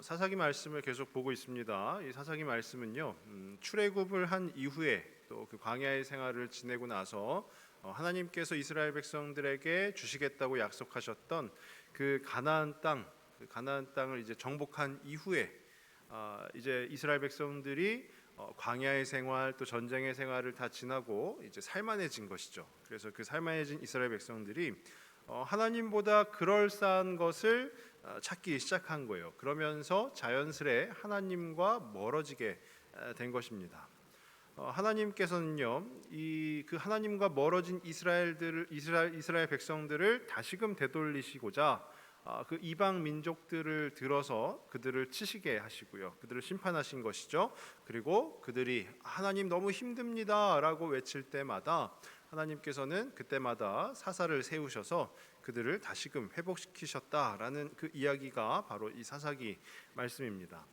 사사기 말씀을 계속 보고 있습니다. 이 사사기 말씀은요, 출애굽을 한 이후에 또 그 광야의 생활을 지내고 나서 하나님께서 이스라엘 백성들에게 주시겠다고 약속하셨던 그 가나안 땅, 그 가나안 땅을 이제 정복한 이후에 이제 이스라엘 백성들이 광야의 생활 또 전쟁의 생활을 다 지나고 이제 살만해진 것이죠. 그래서 그 살만해진 이스라엘 백성들이 하나님보다 그럴싸한 것을 찾기 시작한 거예요. 그러면서 자연스레 하나님과 멀어지게 된 것입니다. 하나님께서는요, 그 하나님과 멀어진 이스라엘 백성들을 다시금 되돌리시고자 그 이방 민족들을 들어서 그들을 치시게 하시고요, 그들을 심판하신 것이죠. 그리고 그들이 하나님 너무 힘듭니다라고 외칠 때마다 하나님께서는 그때마다 사사를 세우셔서 그들을 다시금 회복시키셨다라는 그 이야기가 바로 이 사사기 말씀입니다.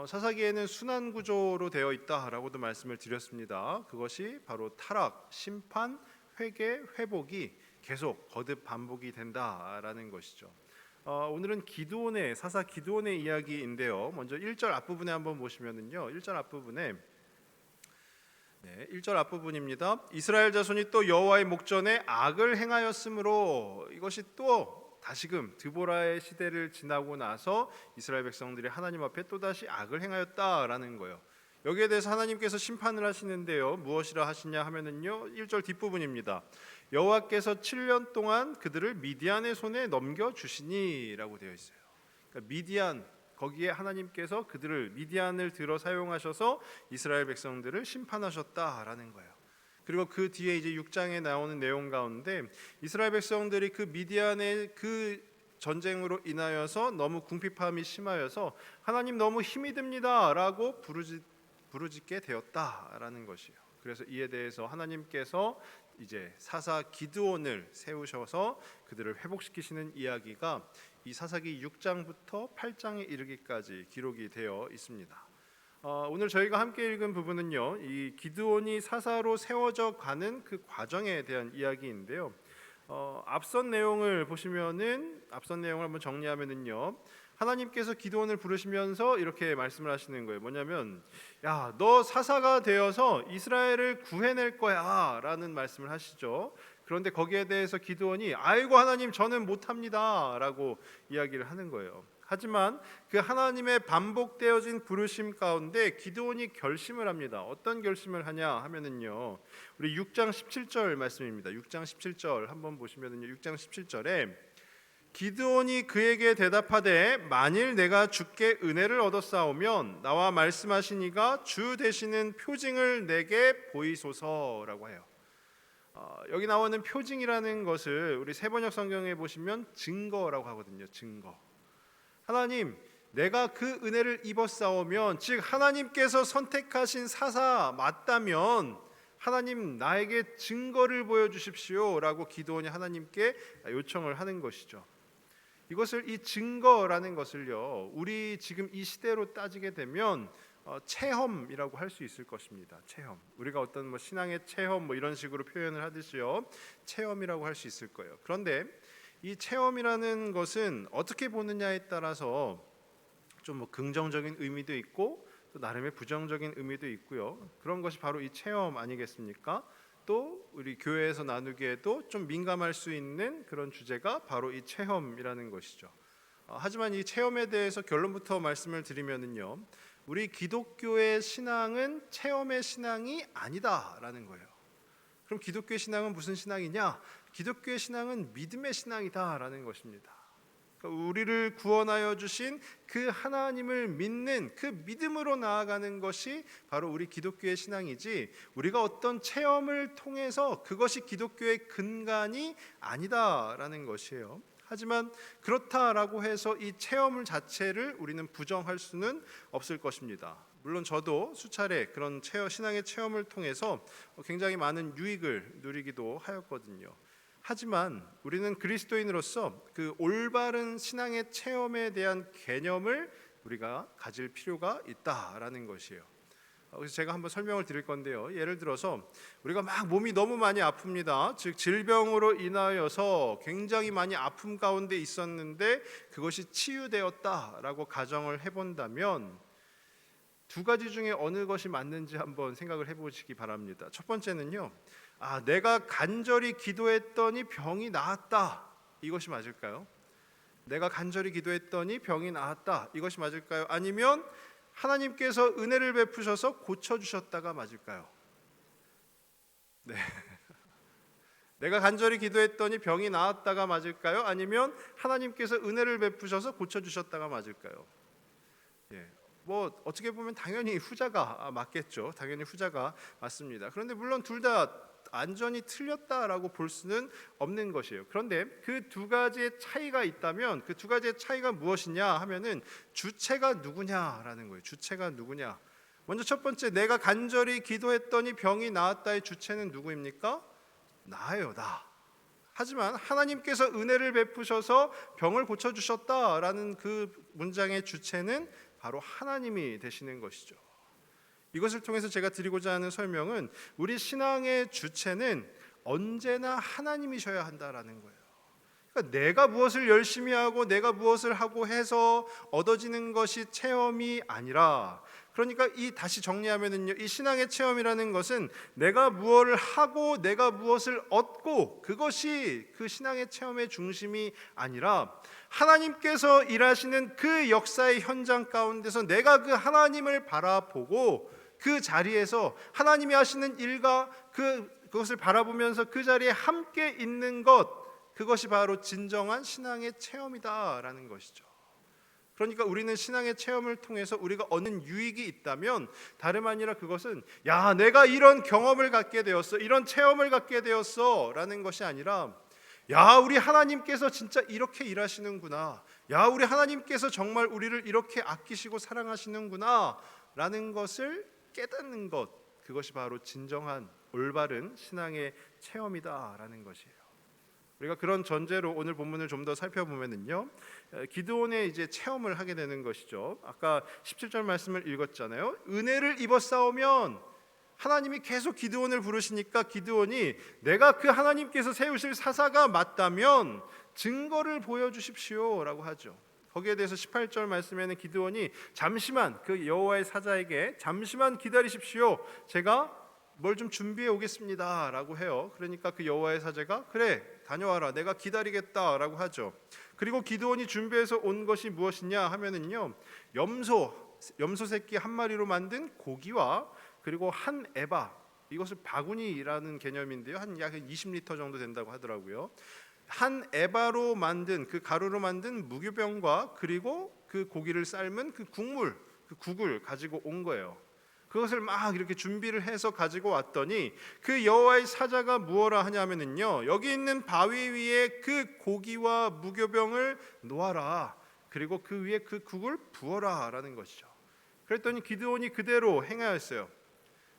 사사기에는 순환 구조로 되어 있다라고도 말씀을 드렸습니다. 그것이 바로 타락, 심판, 회개, 회복이 계속 거듭 반복이 된다라는 것이죠. 오늘은 기드온의 사사 기드온의 이야기인데요. 먼저 1절 앞부분에 한번 보시면은요. 1절 앞부분에 1절 앞부분입니다. 이스라엘 자손이 또 여호와의 목전에 악을 행하였으므로, 이것이 또 다시금 드보라의 시대를 지나고 나서 이스라엘 백성들이 하나님 앞에 또다시 악을 행하였다라는 거예요. 여기에 대해서 하나님께서 심판을 하시는데요. 무엇이라 하시냐 하면은요, 1절 뒷부분입니다. 여호와께서 7년 동안 그들을 미디안의 손에 넘겨 주시니라고 되어 있어요. 그러니까 미디안, 거기에 하나님께서 그들을 미디안을 들어 사용하셔서 이스라엘 백성들을 심판하셨다라는 거예요. 그리고 그 뒤에 이제 6장에 나오는 내용 가운데 이스라엘 백성들이 그 미디안의 그 전쟁으로 인하여서 너무 궁핍함이 심하여서 하나님 너무 힘이 듭니다라고 부르짖게 되었다라는 것이에요. 그래서 이에 대해서 하나님께서 이제 사사 기드온을 세우셔서 그들을 회복시키시는 이야기가 이 사사기 6장부터 8장에 이르기까지 기록이 되어 있습니다. 오늘 저희가 함께 읽은 부분은요, 이 기드온이 사사로 세워져 가는 그 과정에 대한 이야기인데요. 앞선 내용을 보시면은, 앞선 내용을 한번 정리하면은요, 하나님께서 기드온을 부르시면서 이렇게 말씀을 하시는 거예요. 뭐냐면, 야, 너 사사가 되어서 이스라엘을 구해낼 거야라는 말씀을 하시죠. 그런데 거기에 대해서 기드온이 아이고 하나님 저는 못합니다라고 이야기를 하는 거예요. 하지만 그 하나님의 반복되어진 부르심 가운데 기드온이 결심을 합니다. 어떤 결심을 하냐 하면은요, 우리 6장 17절 말씀입니다. 6장 17절 한번 보시면은요, 6장 17절에 기드온이 그에게 대답하되 만일 내가 주께 은혜를 얻었사오면 나와 말씀하시니가 주 되시는 표징을 내게 보이소서라고 해요. 여기 나오는 표징이라는 것을 우리 세번역 성경에 보시면 증거라고 하거든요. 증거. 하나님, 내가 그 은혜를 입었사오면, 즉 하나님께서 선택하신 사사 맞다면 하나님 나에게 증거를 보여주십시오라고 기드온이 하나님께 요청을 하는 것이죠. 이것을, 이 증거라는 것을요, 우리 지금 이 시대로 따지게 되면 체험이라고 할 수 있을 것입니다. 체험. 우리가 어떤 신앙의 체험 이런 식으로 표현을 하듯이요, 체험이라고 할 수 있을 거예요. 그런데 이 체험이라는 것은 어떻게 보느냐에 따라서 좀 긍정적인 의미도 있고 또 나름의 부정적인 의미도 있고요. 그런 것이 바로 이 체험 아니겠습니까? 또 우리 교회에서 나누기에도 좀 민감할 수 있는 그런 주제가 바로 이 체험이라는 것이죠. 하지만 이 체험에 대해서 결론부터 말씀을 드리면은요, 우리 기독교의 신앙은 체험의 신앙이 아니다라는 거예요. 그럼 기독교의 신앙은 무슨 신앙이냐? 기독교의 신앙은 믿음의 신앙이다라는 것입니다. 그러니까 우리를 구원하여 주신 그 하나님을 믿는 그 믿음으로 나아가는 것이 바로 우리 기독교의 신앙이지, 우리가 어떤 체험을 통해서 그것이 기독교의 근간이 아니다라는 것이에요. 하지만 그렇다라고 해서 이 체험 자체를 우리는 부정할 수는 없을 것입니다. 물론 저도 수차례 그런 신앙의 체험을 통해서 굉장히 많은 유익을 누리기도 하였거든요. 하지만 우리는 그리스도인으로서 그 올바른 신앙의 체험에 대한 개념을 우리가 가질 필요가 있다라는 것이에요. 그래서 제가 한번 설명을 드릴 건데요. 예를 들어서 우리가 막 몸이 너무 많이 아픕니다. 즉 질병으로 인하여서 굉장히 많이 아픔 가운데 있었는데 그것이 치유되었다라고 가정을 해본다면 두 가지 중에 어느 것이 맞는지 한번 생각을 해보시기 바랍니다. 첫 번째는요, 내가 간절히 기도했더니 병이 나았다, 이것이 맞을까요? 내가 간절히 기도했더니 병이 나았다, 이것이 맞을까요? 아니면 하나님께서 은혜를 베푸셔서 고쳐주셨다가 맞을까요? 네. 내가 간절히 기도했더니 병이 나았다가 맞을까요? 아니면 하나님께서 은혜를 베푸셔서 고쳐주셨다가 맞을까요? 예. 뭐 어떻게 보면 당연히 후자가 맞겠죠. 당연히 후자가 맞습니다. 그런데 물론 둘 다 완전히 틀렸다라고 볼 수는 없는 것이에요. 그런데 그 두 가지의 차이가 있다면 그 두 가지의 차이가 무엇이냐 하면은 주체가 누구냐라는 거예요. 주체가 누구냐. 먼저 첫 번째, 내가 간절히 기도했더니 병이 나았다의 주체는 누구입니까? 나예요, 나. 하지만 하나님께서 은혜를 베푸셔서 병을 고쳐주셨다라는 그 문장의 주체는 바로 하나님이 되시는 것이죠. 이것을 통해서 제가 드리고자 하는 설명은 우리 신앙의 주체는 언제나 하나님이셔야 한다라는 거예요. 그러니까 내가 무엇을 열심히 하고 내가 무엇을 하고 해서 얻어지는 것이 체험이 아니라, 그러니까 다시 정리하면은요, 이 신앙의 체험이라는 것은 내가 무엇을 하고 내가 무엇을 얻고, 그것이 그 신앙의 체험의 중심이 아니라 하나님께서 일하시는 그 역사의 현장 가운데서 내가 그 하나님을 바라보고 그 자리에서 하나님이 하시는 일과 그것을 바라보면서 그 자리에 함께 있는 것, 그것이 바로 진정한 신앙의 체험이다라는 것이죠. 그러니까 우리는 신앙의 체험을 통해서 우리가 얻는 유익이 있다면 다름 아니라 그것은 내가 이런 경험을 갖게 되었어, 이런 체험을 갖게 되었어 라는 것이 아니라 우리 하나님께서 진짜 이렇게 일하시는구나, 우리 하나님께서 정말 우리를 이렇게 아끼시고 사랑하시는구나 라는 것을 깨닫는 것, 그것이 바로 진정한 올바른 신앙의 체험이다라는 것이에요. 우리가 그런 전제로 오늘 본문을 좀 더 살펴보면은요, 기드온의 이제 체험을 하게 되는 것이죠. 아까 17절 말씀을 읽었잖아요. 은혜를 입어 싸우면 하나님이 계속 기드온을 부르시니까 기드온이 내가 그 하나님께서 세우실 사사가 맞다면 증거를 보여주십시오라고 하죠. 거기에 대해서 18절 말씀에는 기드온이 잠시만, 그 여호와의 사자에게 잠시만 기다리십시오, 제가 뭘 좀 준비해 오겠습니다 라고 해요. 그러니까 그 여호와의 사자가 그래 다녀와라, 내가 기다리겠다 라고 하죠. 그리고 기드온이 준비해서 온 것이 무엇이냐 하면은요, 염소 새끼 한 마리로 만든 고기와 그리고 한 에바, 이것을 바구니라는 개념인데요, 약 20리터 정도 된다고 하더라고요. 한 에바로 만든, 그 가루로 만든 무교병과 그리고 그 고기를 삶은 그 국을 가지고 온 거예요. 그것을 막 이렇게 준비를 해서 가지고 왔더니 그 여호와의 사자가 무엇라 하냐면은요, 여기 있는 바위 위에 그 고기와 무교병을 놓아라, 그리고 그 위에 그 국을 부어라 라는 것이죠. 그랬더니 기드온이 그대로 행하였어요.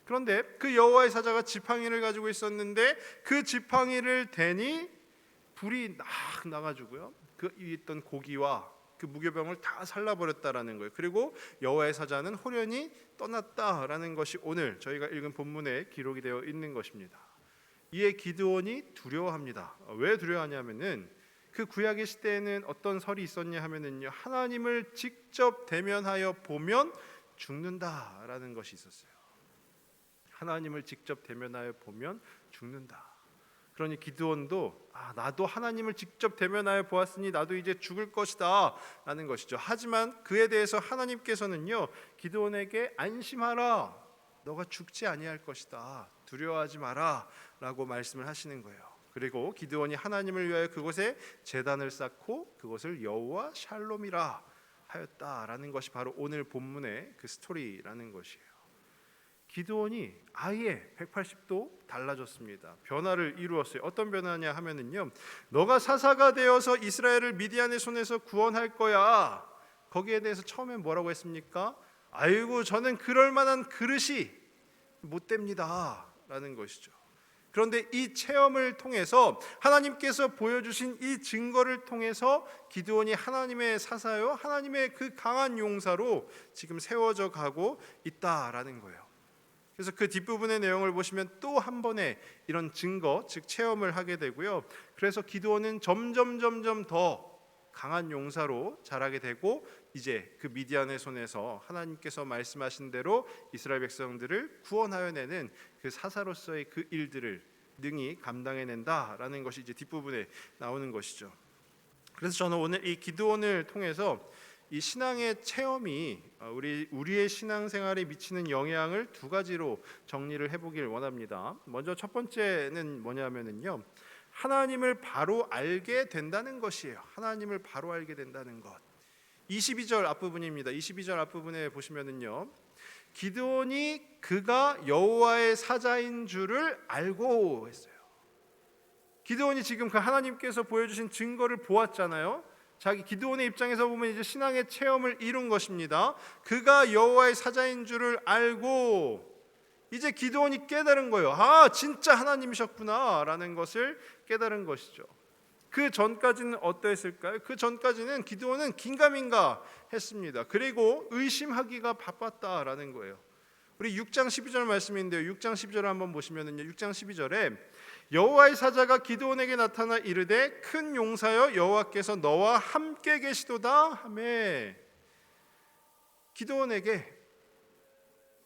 그런데 그 여호와의 사자가 지팡이를 가지고 있었는데 그 지팡이를 대니 불이 막 나가지고요, 그 위에 있던 고기와 그 무교병을 다 살라버렸다라는 거예요. 그리고 여호와의 사자는 호련히 떠났다라는 것이 오늘 저희가 읽은 본문에 기록이 되어 있는 것입니다. 이에 기드온이 두려워합니다. 왜 두려워하냐면은 그 구약의 시대에는 어떤 설이 있었냐 하면은요, 하나님을 직접 대면하여 보면 죽는다라는 것이 있었어요. 하나님을 직접 대면하여 보면 죽는다. 그러니 기드온도 나도 하나님을 직접 대면하여 보았으니 나도 이제 죽을 것이다 라는 것이죠. 하지만 그에 대해서 하나님께서는요, 기드온에게 안심하라, 너가 죽지 아니할 것이다, 두려워하지 마라 라고 말씀을 하시는 거예요. 그리고 기드온이 하나님을 위하여 그곳에 제단을 쌓고 그것을 여호와 샬롬이라 하였다라는 것이 바로 오늘 본문의 그 스토리라는 것이에요. 기드온이 아예 180도 달라졌습니다. 변화를 이루었어요. 어떤 변화냐 하면은요, 너가 사사가 되어서 이스라엘을 미디안의 손에서 구원할 거야. 거기에 대해서 처음에 뭐라고 했습니까? 아이고, 저는 그럴 만한 그릇이 못 됩니다 라는 것이죠. 그런데 이 체험을 통해서 하나님께서 보여주신 이 증거를 통해서 기드온이 하나님의 사사요, 하나님의 그 강한 용사로 지금 세워져 가고 있다라는 거예요. 그래서 그 뒷부분의 내용을 보시면 또 한 번의 이런 증거, 즉 체험을 하게 되고요. 그래서 기드온은 점점 더 강한 용사로 자라게 되고 이제 그 미디안의 손에서 하나님께서 말씀하신 대로 이스라엘 백성들을 구원하여 내는 그 사사로서의 그 일들을 능히 감당해낸다라는 것이 이제 뒷부분에 나오는 것이죠. 그래서 저는 오늘 이 기드온을 통해서 이 신앙의 체험이 우리의 신앙생활에 미치는 영향을 두 가지로 정리를 해보길 원합니다. 먼저 첫 번째는 뭐냐면은요, 하나님을 바로 알게 된다는 것이에요. 하나님을 바로 알게 된다는 것. 22절 앞부분입니다. 22절 앞부분에 보시면은요, 기드온이 그가 여호와의 사자인 줄을 알고 했어요. 기드온이 지금 그 하나님께서 보여주신 증거를 보았잖아요. 자기 기드온의 입장에서 보면 이제 신앙의 체험을 이룬 것입니다. 그가 여호와의 사자인 줄을 알고 이제 기드온이 깨달은 거예요. 아, 진짜 하나님이셨구나라는 것을 깨달은 것이죠. 그 전까지는 어떠했을까요? 그 전까지는 기드온은 긴가민가 했습니다. 그리고 의심하기가 바빴다라는 거예요. 우리 6장 12절 말씀인데요. 6장 12절을 한번 보시면은요. 6장 12절에 여호와의 사자가 기드온에게 나타나 이르되 큰 용사여 여호와께서 너와 함께 계시도다 하매, 기드온에게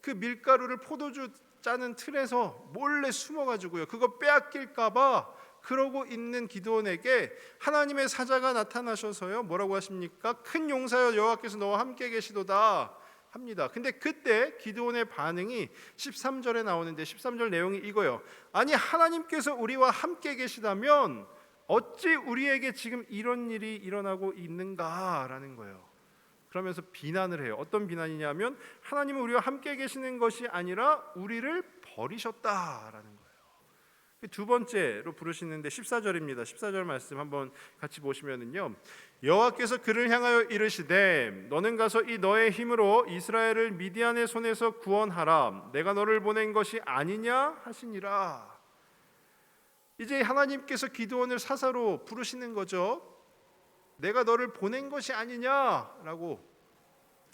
그 밀가루를 포도주 짜는 틀에서 몰래 숨어가지고요, 그거 빼앗길까봐 그러고 있는 기드온에게 하나님의 사자가 나타나셔서요 뭐라고 하십니까? 큰 용사여 여호와께서 너와 함께 계시도다 합니다. 근데 그때 기드온의 반응이 13절에 나오는데 13절 내용이 이거예요. 아니, 하나님께서 우리와 함께 계시다면 어찌 우리에게 지금 이런 일이 일어나고 있는가라는 거예요. 그러면서 비난을 해요. 어떤 비난이냐면 하나님은 우리와 함께 계시는 것이 아니라 우리를 버리셨다라는 거예요. 두 번째로 부르시는데 14절입니다. 14절 말씀 한번 같이 보시면은요, 여호와께서 그를 향하여 이르시되 너는 가서 이 너의 힘으로 이스라엘을 미디안의 손에서 구원하라. 내가 너를 보낸 것이 아니냐 하시니라. 이제 하나님께서 기드온을 사사로 부르시는 거죠. 내가 너를 보낸 것이 아니냐라고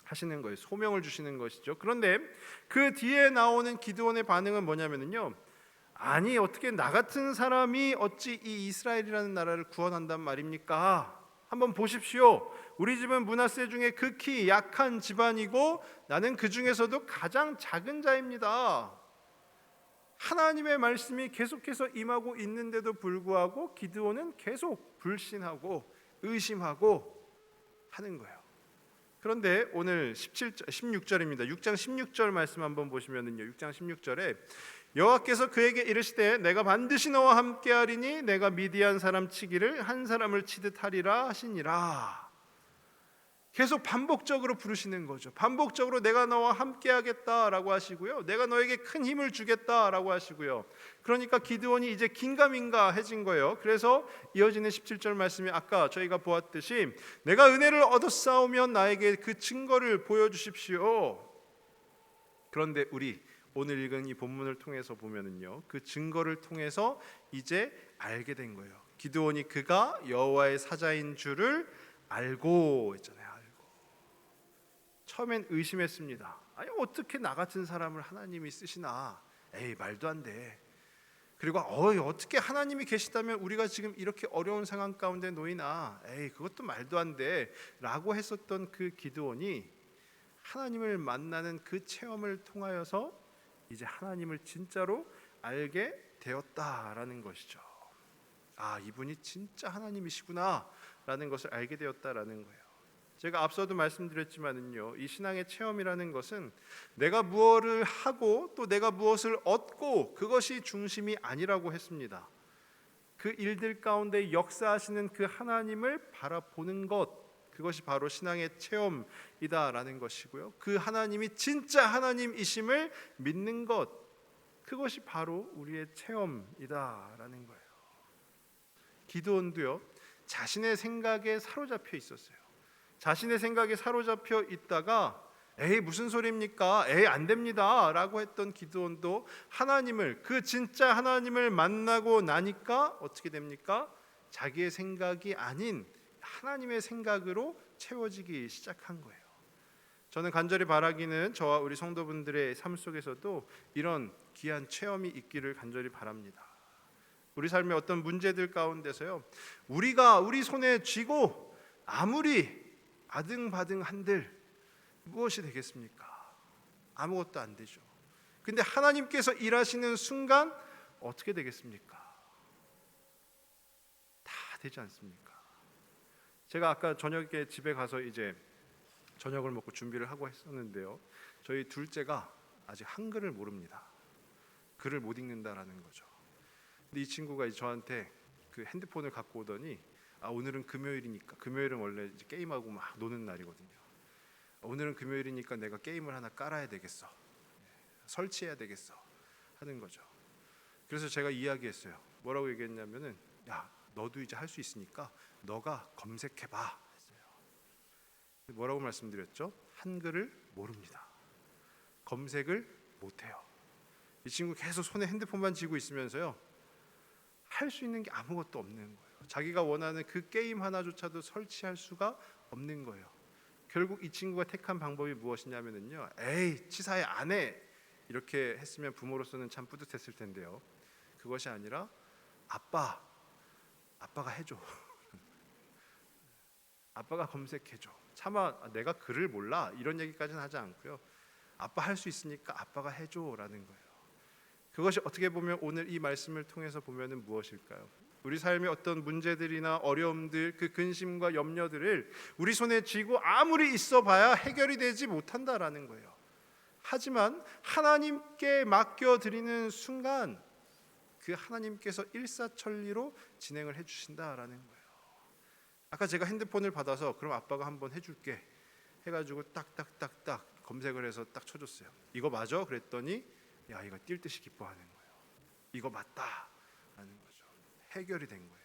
하시는 거예요. 소명을 주시는 것이죠. 그런데 그 뒤에 나오는 기드온의 반응은 뭐냐면요, 아니, 어떻게 나 같은 사람이 어찌 이 이스라엘이라는 나라를 구원한단 말입니까? 한번 보십시오. 우리 집은 므낫세 중에 극히 약한 집안이고 나는 그 중에서도 가장 작은 자입니다. 하나님의 말씀이 계속해서 임하고 있는데도 불구하고 기드온은 계속 불신하고 의심하고 하는 거예요. 그런데 오늘 16절입니다. 6장 16절 말씀 한번 보시면은요, 6장 16절에 여호와께서 그에게 이르시되 내가 반드시 너와 함께하리니 내가 미디안 사람 치기를 한 사람을 치듯 하리라 하시니라. 계속 반복적으로 부르시는 거죠. 반복적으로 내가 너와 함께하겠다라고 하시고요, 내가 너에게 큰 힘을 주겠다라고 하시고요. 그러니까 기드온이 이제 긴가민가해진 거예요. 그래서 이어지는 17절 말씀이 아까 저희가 보았듯이 내가 은혜를 얻었사오면 나에게 그 증거를 보여주십시오. 그런데 우리 오늘 읽은 이 본문을 통해서 보면은요, 그 증거를 통해서 이제 알게 된 거예요. 기드온이 그가 여호와의 사자인 줄을 알고 했잖아요. 알고. 처음엔 의심했습니다. 아니, 어떻게 나 같은 사람을 하나님이 쓰시나? 에이, 말도 안 돼. 그리고 어떻게 하나님이 계시다면 우리가 지금 이렇게 어려운 상황 가운데 놓이나? 에이, 그것도 말도 안 돼. 라고 했었던 그 기드온이 하나님을 만나는 그 체험을 통하여서 이제 하나님을 진짜로 알게 되었다라는 것이죠. 아, 이분이 진짜 하나님이시구나 라는 것을 알게 되었다라는 거예요. 제가 앞서도 말씀드렸지만은요, 이 신앙의 체험이라는 것은 내가 무엇을 하고 또 내가 무엇을 얻고 그것이 중심이 아니라고 했습니다. 그 일들 가운데 역사하시는 그 하나님을 바라보는 것, 그것이 바로 신앙의 체험이다라는 것이고요. 그 하나님이 진짜 하나님이심을 믿는 것, 그것이 바로 우리의 체험이다라는 거예요. 기드온도요, 자신의 생각에 사로잡혀 있었어요. 자신의 생각에 사로잡혀 있다가 에이, 무슨 소리입니까? 에이, 안 됩니다 라고 했던 기드온도 하나님을, 그 진짜 하나님을 만나고 나니까 어떻게 됩니까? 자기의 생각이 아닌 하나님의 생각으로 채워지기 시작한 거예요. 저는 간절히 바라기는 저와 우리 성도분들의 삶 속에서도 이런 귀한 체험이 있기를 간절히 바랍니다. 우리 삶의 어떤 문제들 가운데서요, 우리가 우리 손에 쥐고 아무리 아등바등 한들 무엇이 되겠습니까? 아무것도 안 되죠. 근데 하나님께서 일하시는 순간 어떻게 되겠습니까? 다 되지 않습니까? 제가 아까 저녁에 집에 가서 이제 저녁을 먹고 준비를 하고 했었는데요, 저희 둘째가 아직 한글을 모릅니다. 글을 못 읽는다라는 거죠. 근데 이 친구가 이제 저한테 그 핸드폰을 갖고 오더니 오늘은 금요일이니까, 금요일은 원래 이제 게임하고 막 노는 날이거든요. 오늘은 금요일이니까 내가 게임을 하나 깔아야 되겠어, 설치해야 되겠어 하는 거죠. 그래서 제가 이야기했어요. 뭐라고 얘기했냐면은, 야, 너도 이제 할 수 있으니까 너가 검색해봐 했어요. 뭐라고 말씀드렸죠? 한글을 모릅니다. 검색을 못해요. 이 친구 계속 손에 핸드폰만 쥐고 있으면서요, 할 수 있는 게 아무것도 없는 거예요. 자기가 원하는 그 게임 하나조차도 설치할 수가 없는 거예요. 결국 이 친구가 택한 방법이 무엇이냐면요, 에이 치사해 안 해, 이렇게 했으면 부모로서는 참 뿌듯했을 텐데요, 그것이 아니라 아빠가 해줘. 아빠가 검색해줘. 차마 내가 글을 몰라 이런 얘기까지는 하지 않고요, 아빠 할 수 있으니까 아빠가 해줘라는 거예요. 그것이 어떻게 보면 오늘 이 말씀을 통해서 보면은 무엇일까요? 우리 삶의 어떤 문제들이나 어려움들, 그 근심과 염려들을 우리 손에 쥐고 아무리 있어봐야 해결이 되지 못한다라는 거예요. 하지만 하나님께 맡겨드리는 순간 그 하나님께서 일사천리로 진행을 해주신다라는 거예요. 아까 제가 핸드폰을 받아서 그럼 아빠가 한번 해줄게 해가지고 딱딱딱딱 검색을 해서 딱 쳐줬어요. 이거 맞아? 그랬더니 야, 이거 뛸 듯이 기뻐하는 거예요. 이거 맞다 라는 거죠. 해결이 된 거예요.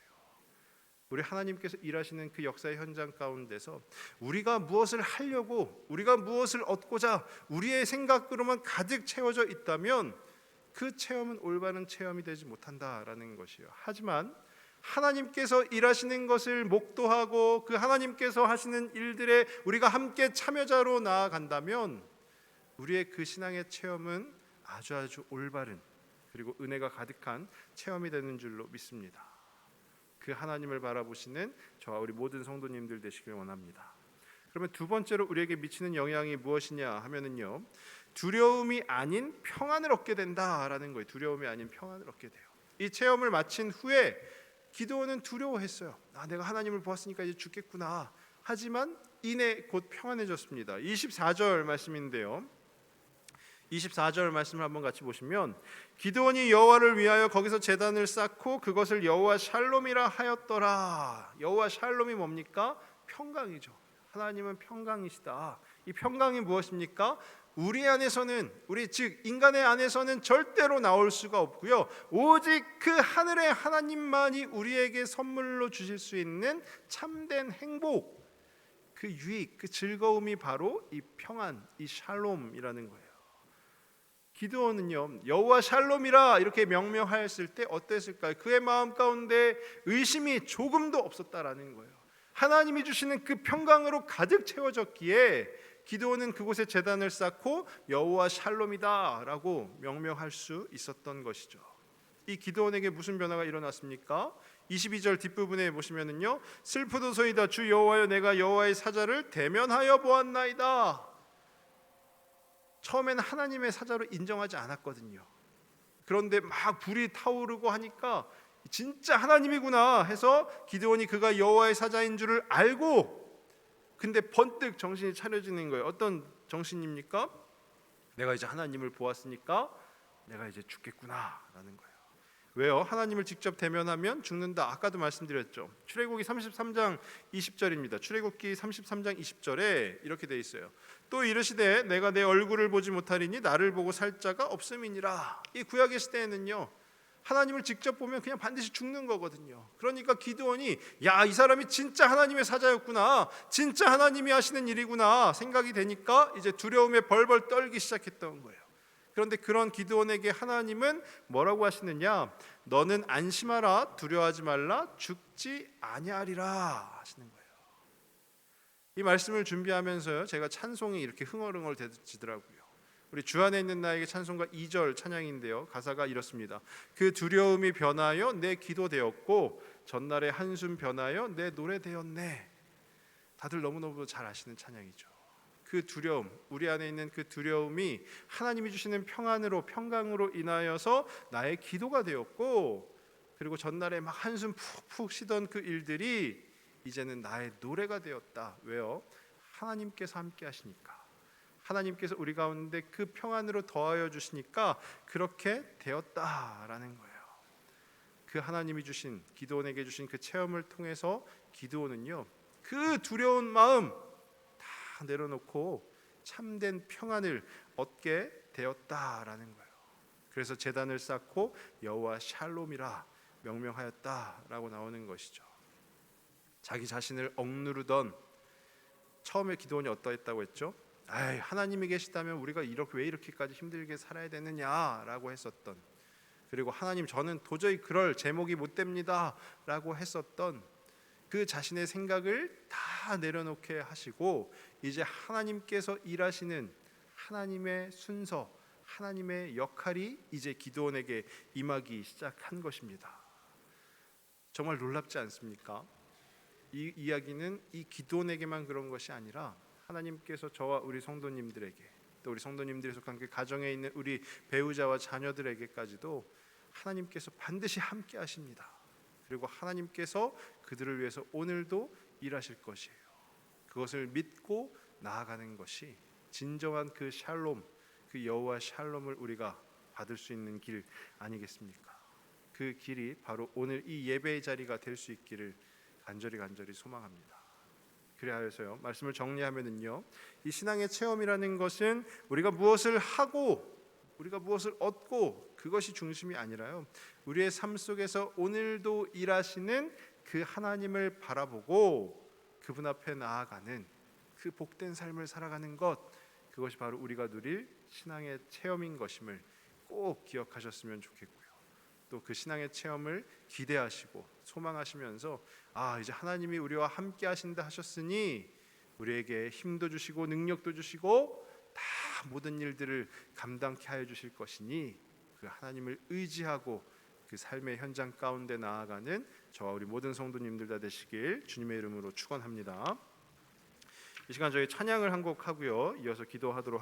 우리 하나님께서 일하시는 그 역사의 현장 가운데서 우리가 무엇을 하려고, 우리가 무엇을 얻고자 우리의 생각으로만 가득 채워져 있다면 그 체험은 올바른 체험이 되지 못한다라는 것이요. 하지만 하나님께서 일하시는 것을 목도하고 그 하나님께서 하시는 일들에 우리가 함께 참여자로 나아간다면 우리의 그 신앙의 체험은 아주 올바른, 그리고 은혜가 가득한 체험이 되는 줄로 믿습니다. 그 하나님을 바라보시는 저와 우리 모든 성도님들 되시길 원합니다. 그러면 두 번째로 우리에게 미치는 영향이 무엇이냐 하면은요, 두려움이 아닌 평안을 얻게 된다라는 거예요. 두려움이 아닌 평안을 얻게 돼요. 이 체험을 마친 후에 기드온은 두려워했어요. 내가 하나님을 보았으니까 이제 죽겠구나. 하지만 이내 곧 평안해졌습니다. 24절 말씀인데요, 24절 말씀을 한번 같이 보시면, 기드온이 여호와를 위하여 거기서 제단을 쌓고 그것을 여호와 샬롬이라 하였더라. 여호와 샬롬이 뭡니까? 평강이죠. 하나님은 평강이시다. 이 평강이 무엇입니까? 우리 안에서는, 우리 즉 인간의 안에서는 절대로 나올 수가 없고요, 오직 그 하늘의 하나님만이 우리에게 선물로 주실 수 있는 참된 행복, 그 유익, 그 즐거움이 바로 이 평안, 이 샬롬이라는 거예요. 기드온은요, 여호와 샬롬이라 이렇게 명명하였을 때 어땠을까요? 그의 마음 가운데 의심이 조금도 없었다라는 거예요. 하나님이 주시는 그 평강으로 가득 채워졌기에 기드온은 그곳에 제단을 쌓고 여호와 샬롬이다라고 명명할 수 있었던 것이죠. 이 기드온에게 무슨 변화가 일어났습니까? 22절 뒷부분에 보시면은요, 슬프도소이다 주 여호와여 내가 여호와의 사자를 대면하여 보았나이다. 처음에는 하나님의 사자로 인정하지 않았거든요. 그런데 막 불이 타오르고 하니까 진짜 하나님이구나 해서 기드온이 그가 여호와의 사자인 줄을 알고, 근데 번뜩 정신이 차려지는 거예요. 어떤 정신입니까? 내가 이제 하나님을 보았으니까 내가 이제 죽겠구나라는 거예요. 왜요? 하나님을 직접 대면하면 죽는다. 아까도 말씀드렸죠. 출애굽기 33장 20절입니다. 출애굽기 33장 20절에 이렇게 돼 있어요. 또 이르시되 내가 내 얼굴을 보지 못하리니 나를 보고 살 자가 없음이니라. 이 구약의 시대에는요, 하나님을 직접 보면 그냥 반드시 죽는 거거든요. 그러니까 기드온이 야, 이 사람이 진짜 하나님의 사자였구나, 진짜 하나님이 하시는 일이구나 생각이 되니까 이제 두려움에 벌벌 떨기 시작했던 거예요. 그런데 그런 기드온에게 하나님은 뭐라고 하시느냐? 너는 안심하라, 두려워하지 말라, 죽지 아니하리라 하시는 거예요. 이 말씀을 준비하면서요, 제가 찬송이 이렇게 흥얼흥얼대지더라고요. 우리 주 안에 있는 나에게 찬송가 2절 찬양인데요, 가사가 이렇습니다. 그 두려움이 변하여 내 기도 되었고 전날의 한숨 변하여 내 노래 되었네. 다들 너무너무 잘 아시는 찬양이죠. 그 두려움, 우리 안에 있는 그 두려움이 하나님이 주시는 평강으로 인하여서 나의 기도가 되었고, 그리고 전날에 막 한숨 푹푹 쉬던 그 일들이 이제는 나의 노래가 되었다. 왜요? 하나님께서 함께 하시니까, 하나님께서 우리 가운데 그 평안으로 더하여 주시니까 그렇게 되었다라는 거예요. 그 하나님이 주신, 기드온에게 주신 그 체험을 통해서 기드온은요, 그 두려운 마음 다 내려놓고 참된 평안을 얻게 되었다라는 거예요. 그래서 제단을 쌓고 여호와 샬롬이라 명명하였다라고 나오는 것이죠. 자기 자신을 억누르던, 처음에 기드온이 어떠했다고 했죠? 하나님이 계시다면 우리가 왜 이렇게까지 힘들게 살아야 되느냐라고 했었던, 그리고 하나님 저는 도저히 그럴 제목이 못 됩니다 라고 했었던 그 자신의 생각을 다 내려놓게 하시고, 이제 하나님께서 일하시는 하나님의 순서, 하나님의 역할이 이제 기드온에게 임하기 시작한 것입니다. 정말 놀랍지 않습니까? 이 이야기는 이 기드온에게만 그런 것이 아니라 하나님께서 저와 우리 성도님들에게, 또 우리 성도님들이 속한 그 가정에 있는 우리 배우자와 자녀들에게까지도 하나님께서 반드시 함께 하십니다. 그리고 하나님께서 그들을 위해서 오늘도 일하실 것이에요. 그것을 믿고 나아가는 것이 진정한 그 샬롬, 그 여호와 샬롬을 우리가 받을 수 있는 길 아니겠습니까? 그 길이 바로 오늘 이 예배의 자리가 될 수 있기를 간절히 소망합니다. 그래야해서요, 말씀을 정리하면은요, 이 신앙의 체험이라는 것은 우리가 무엇을 하고 우리가 무엇을 얻고 그것이 중심이 아니라요, 우리의 삶 속에서 오늘도 일하시는 그 하나님을 바라보고 그분 앞에 나아가는 그 복된 삶을 살아가는 것, 그것이 바로 우리가 누릴 신앙의 체험인 것임을 꼭 기억하셨으면 좋겠고요. 또 그 신앙의 체험을 기대하시고 소망하시면서 이제 하나님이 우리와 함께 하신다 하셨으니 우리에게 힘도 주시고 능력도 주시고 다 모든 일들을 감당케 하여 주실 것이니 그 하나님을 의지하고 그 삶의 현장 가운데 나아가는 저와 우리 모든 성도님들 다 되시길 주님의 이름으로 축원합니다. 이 시간 저희 찬양을 한 곡 하고요, 이어서 기도하도록